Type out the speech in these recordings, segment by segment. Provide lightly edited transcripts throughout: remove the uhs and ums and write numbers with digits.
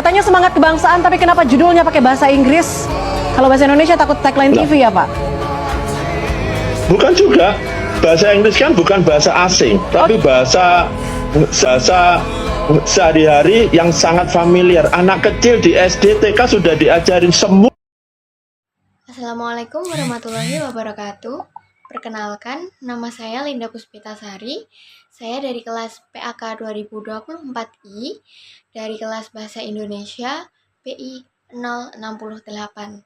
Katanya semangat kebangsaan, tapi kenapa judulnya pakai bahasa Inggris? Kalau bahasa Indonesia takut tagline TV ya, Pak? Bukan juga. Bahasa Inggris kan bukan bahasa asing, tapi bahasa sehari-hari yang sangat familiar. Anak kecil di SD, TK sudah diajarin semua. Assalamualaikum warahmatullahi wabarakatuh. Perkenalkan, nama saya Linda Puspitasari. Saya dari kelas PAK 2024I, dari kelas Bahasa Indonesia PI 068.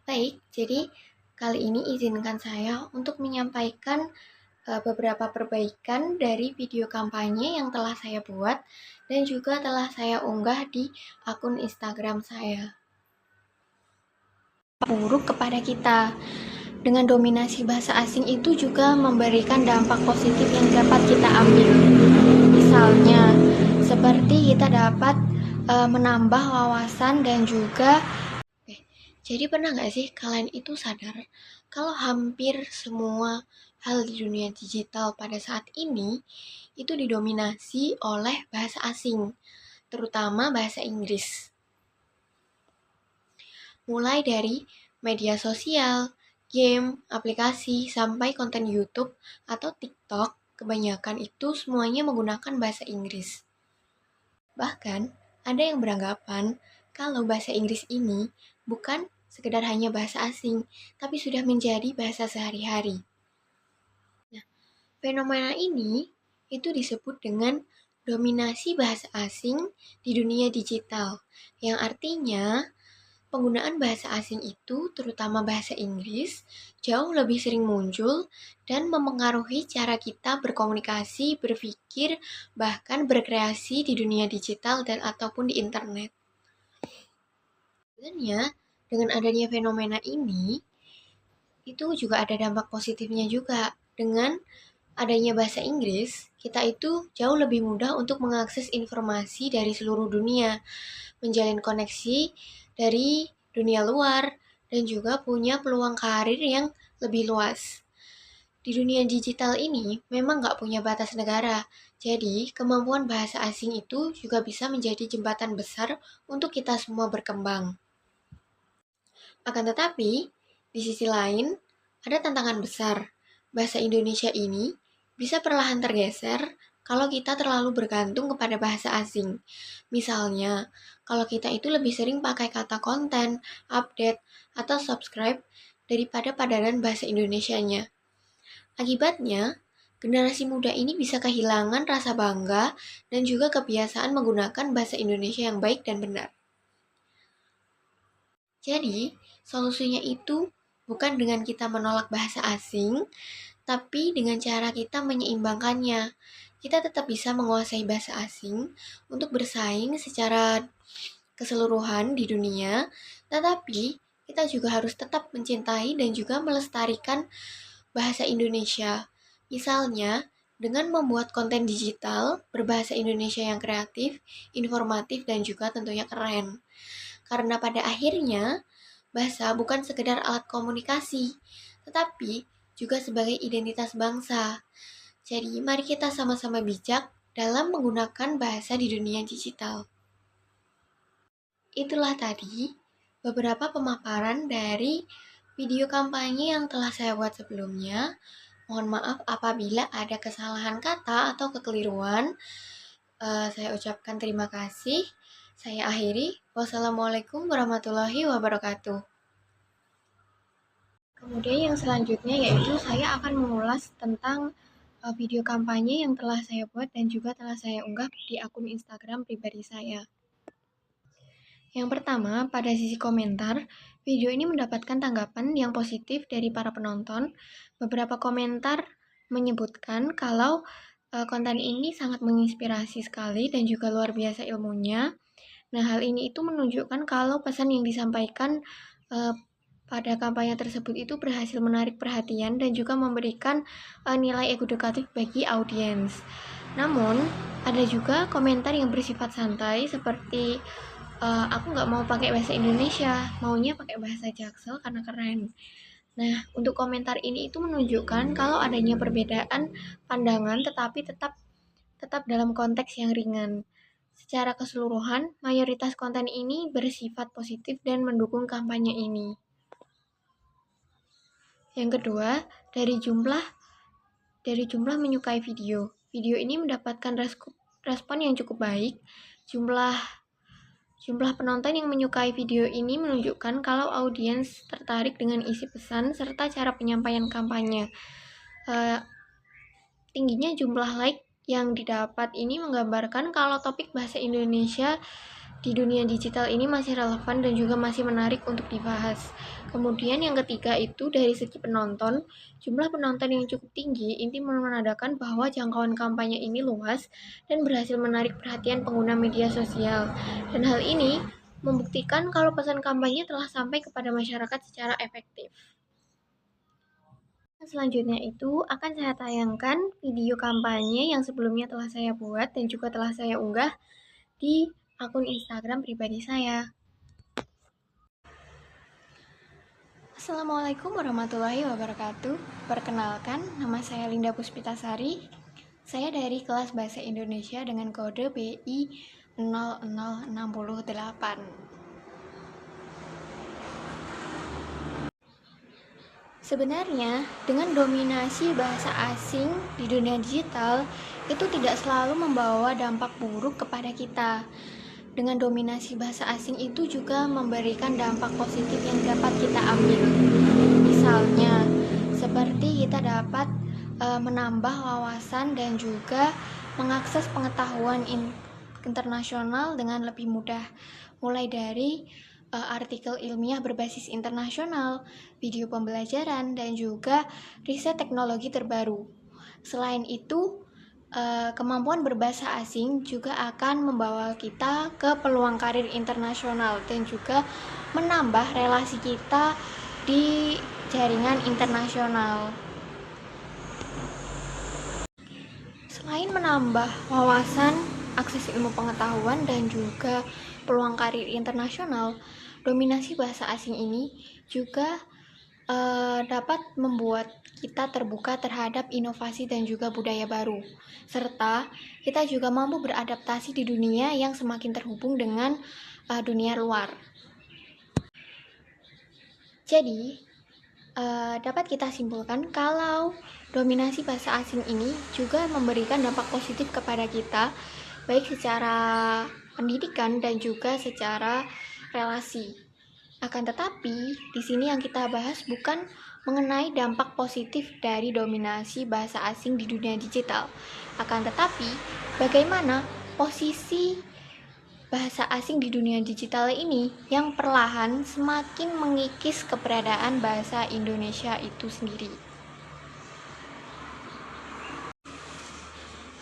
Baik, jadi kali ini izinkan saya untuk menyampaikan beberapa perbaikan dari video kampanye yang telah saya buat dan juga telah saya unggah di akun Instagram saya. Buruk kepada kita. Dengan dominasi bahasa asing itu juga memberikan dampak positif yang dapat kita ambil. Misalnya, seperti kita dapat menambah wawasan dan juga jadi pernah nggak sih kalian itu sadar kalau hampir semua hal di dunia digital pada saat ini itu didominasi oleh bahasa asing, terutama bahasa Inggris. Mulai dari media sosial, game, aplikasi, sampai konten YouTube atau TikTok, kebanyakan itu semuanya menggunakan bahasa Inggris. Bahkan, ada yang beranggapan kalau bahasa Inggris ini bukan sekedar hanya bahasa asing, tapi sudah menjadi bahasa sehari-hari. Nah, fenomena ini itu disebut dengan dominasi bahasa asing di dunia digital, yang artinya penggunaan bahasa asing itu, terutama bahasa Inggris, jauh lebih sering muncul dan mempengaruhi cara kita berkomunikasi, berpikir, bahkan berkreasi di dunia digital dan ataupun di internet. Sebenarnya, dengan adanya fenomena ini, itu juga ada dampak positifnya juga. Dengan adanya bahasa Inggris, kita itu jauh lebih mudah untuk mengakses informasi dari seluruh dunia, menjalin koneksi dari dunia luar, dan juga punya peluang karir yang lebih luas. Di dunia digital ini memang nggak punya batas negara, jadi kemampuan bahasa asing itu juga bisa menjadi jembatan besar untuk kita semua berkembang. Akan tetapi, di sisi lain, ada tantangan besar. Bahasa Indonesia ini bisa perlahan tergeser kalau kita terlalu bergantung kepada bahasa asing. Misalnya, kalau kita itu lebih sering pakai kata konten, update, atau subscribe daripada padanan bahasa Indonesianya. Akibatnya, generasi muda ini bisa kehilangan rasa bangga dan juga kebiasaan menggunakan bahasa Indonesia yang baik dan benar. Jadi, solusinya itu bukan dengan kita menolak bahasa asing, tapi dengan cara kita menyeimbangkannya. Kita tetap bisa menguasai bahasa asing untuk bersaing secara keseluruhan di dunia, tetapi kita juga harus tetap mencintai dan juga melestarikan bahasa Indonesia. Misalnya, dengan membuat konten digital berbahasa Indonesia yang kreatif, informatif, dan juga tentunya keren. Karena pada akhirnya, bahasa bukan sekedar alat komunikasi, tetapi juga sebagai identitas bangsa. Jadi, mari kita sama-sama bijak dalam menggunakan bahasa di dunia digital. Itulah tadi beberapa pemaparan dari video kampanye yang telah saya buat sebelumnya. Mohon maaf apabila ada kesalahan kata atau kekeliruan. Saya ucapkan terima kasih. Saya akhiri. Wassalamualaikum warahmatullahi wabarakatuh. Kemudian yang selanjutnya yaitu saya akan mengulas tentang video kampanye yang telah saya buat dan juga telah saya unggah di akun Instagram pribadi saya. Yang pertama, pada sisi komentar, video ini mendapatkan tanggapan yang positif dari para penonton. Beberapa komentar menyebutkan kalau konten ini sangat menginspirasi sekali dan juga luar biasa ilmunya. Nah, hal ini itu menunjukkan kalau pesan yang disampaikan pada kampanye tersebut itu berhasil menarik perhatian dan juga memberikan nilai edukatif bagi audiens. Namun, ada juga komentar yang bersifat santai seperti aku nggak mau pakai bahasa Indonesia, maunya pakai bahasa Jaksel karena keren. Nah, untuk komentar ini itu menunjukkan kalau adanya perbedaan pandangan tetapi tetap dalam konteks yang ringan. Secara keseluruhan, mayoritas konten ini bersifat positif dan mendukung kampanye ini. Yang kedua, dari jumlah menyukai video. Video ini mendapatkan respon yang cukup baik. Jumlah penonton yang menyukai video ini menunjukkan kalau audiens tertarik dengan isi pesan serta cara penyampaian kampanye. Tingginya jumlah like yang didapat ini menggambarkan kalau topik bahasa Indonesia di dunia digital ini masih relevan dan juga masih menarik untuk dibahas. Kemudian yang ketiga itu dari segi penonton, jumlah penonton yang cukup tinggi ini menandakan bahwa jangkauan kampanye ini luas dan berhasil menarik perhatian pengguna media sosial. Dan hal ini membuktikan kalau pesan kampanye telah sampai kepada masyarakat secara efektif. Selanjutnya itu akan saya tayangkan video kampanye yang sebelumnya telah saya buat dan juga telah saya unggah di akun Instagram pribadi saya. Assalamualaikum warahmatullahi wabarakatuh. Perkenalkan, nama saya Linda Puspitasari. Saya dari kelas Bahasa Indonesia dengan kode BI 0068. Sebenarnya, dengan dominasi bahasa asing di dunia digital, itu tidak selalu membawa dampak buruk kepada kita. Dengan dominasi bahasa asing itu juga memberikan dampak positif yang dapat kita ambil. Misalnya, seperti kita dapat menambah wawasan dan juga mengakses pengetahuan internasional dengan lebih mudah. Mulai dari artikel ilmiah berbasis internasional, video pembelajaran, dan juga riset teknologi terbaru. Selain itu, kemampuan berbahasa asing juga akan membawa kita ke peluang karir internasional dan juga menambah relasi kita di jaringan internasional. Selain menambah wawasan, akses ilmu pengetahuan, dan juga peluang karir internasional, dominasi bahasa asing ini juga dapat membuat kita terbuka terhadap inovasi dan juga budaya baru, serta kita juga mampu beradaptasi di dunia yang semakin terhubung dengan dunia luar. Jadi, dapat kita simpulkan kalau dominasi bahasa asing ini juga memberikan dampak positif kepada kita, baik secara pendidikan dan juga secara relasi. Akan tetapi, di sini yang kita bahas bukan mengenai dampak positif dari dominasi bahasa asing di dunia digital. Akan tetapi, bagaimana posisi bahasa asing di dunia digital ini yang perlahan semakin mengikis keberadaan bahasa Indonesia itu sendiri.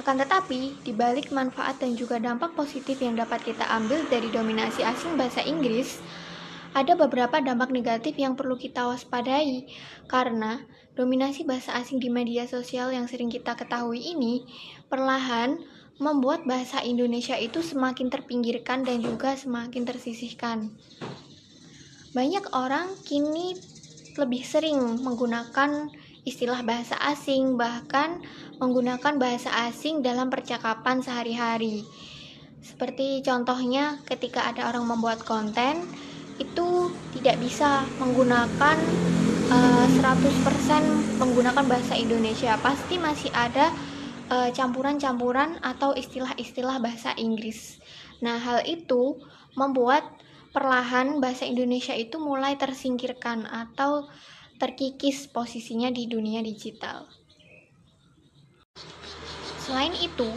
Akan tetapi, di balik manfaat dan juga dampak positif yang dapat kita ambil dari dominasi asing bahasa Inggris, ada beberapa dampak negatif yang perlu kita waspadai, karena dominasi bahasa asing di media sosial yang sering kita ketahui ini perlahan membuat bahasa Indonesia itu semakin terpinggirkan dan juga semakin tersisihkan. Banyak orang kini lebih sering menggunakan istilah bahasa asing, bahkan menggunakan bahasa asing dalam percakapan sehari-hari. Seperti contohnya ketika ada orang membuat konten, itu tidak bisa menggunakan 100% menggunakan bahasa Indonesia. Pasti masih ada campuran-campuran atau istilah-istilah bahasa Inggris. Nah, hal itu membuat perlahan bahasa Indonesia itu mulai tersingkirkan atau terkikis posisinya di dunia digital. Selain itu,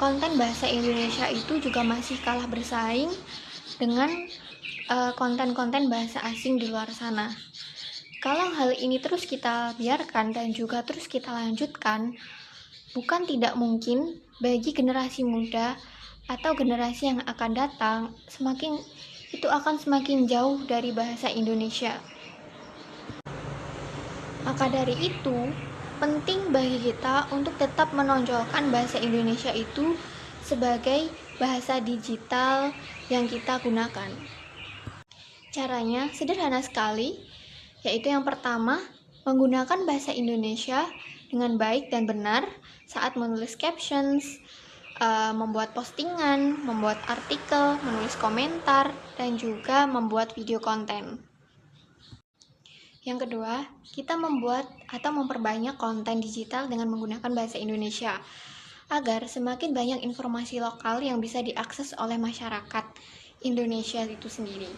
konten bahasa Indonesia itu juga masih kalah bersaing dengan konten-konten bahasa asing di luar sana. Kalau hal ini terus kita biarkan dan juga terus kita lanjutkan, bukan tidak mungkin bagi generasi muda atau generasi yang akan datang itu akan semakin jauh dari bahasa Indonesia. Maka dari itu, penting bagi kita untuk tetap menonjolkan bahasa Indonesia itu sebagai bahasa digital yang kita gunakan. Caranya sederhana sekali, yaitu yang pertama, menggunakan bahasa Indonesia dengan baik dan benar saat menulis captions, membuat postingan, membuat artikel, menulis komentar, dan juga membuat video konten. Yang kedua, kita membuat atau memperbanyak konten digital dengan menggunakan bahasa Indonesia agar semakin banyak informasi lokal yang bisa diakses oleh masyarakat Indonesia itu sendiri.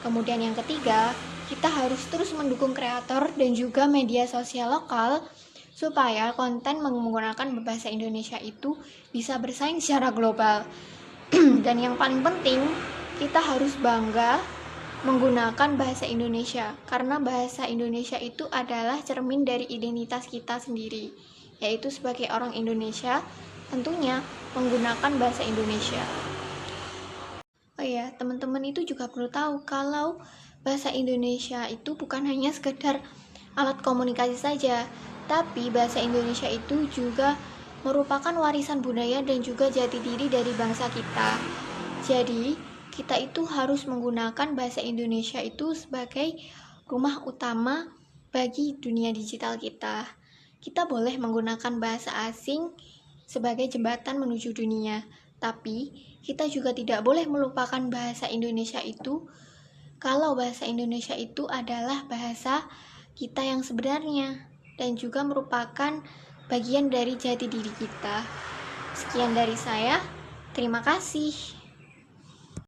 Kemudian yang ketiga, kita harus terus mendukung kreator dan juga media sosial lokal supaya konten menggunakan bahasa Indonesia itu bisa bersaing secara global. Dan yang paling penting, kita harus bangga menggunakan bahasa Indonesia karena bahasa Indonesia itu adalah cermin dari identitas kita sendiri, yaitu sebagai orang Indonesia tentunya menggunakan bahasa Indonesia. Oh iya, teman-teman itu juga perlu tahu kalau bahasa Indonesia itu bukan hanya sekedar alat komunikasi saja, tapi bahasa Indonesia itu juga merupakan warisan budaya dan juga jati diri dari bangsa kita. Jadi, kita itu harus menggunakan bahasa Indonesia itu sebagai rumah utama bagi dunia digital kita. Kita boleh menggunakan bahasa asing sebagai jembatan menuju dunia, tapi kita juga tidak boleh melupakan bahasa Indonesia itu kalau bahasa Indonesia itu adalah bahasa kita yang sebenarnya dan juga merupakan bagian dari jati diri kita. Sekian dari saya, terima kasih.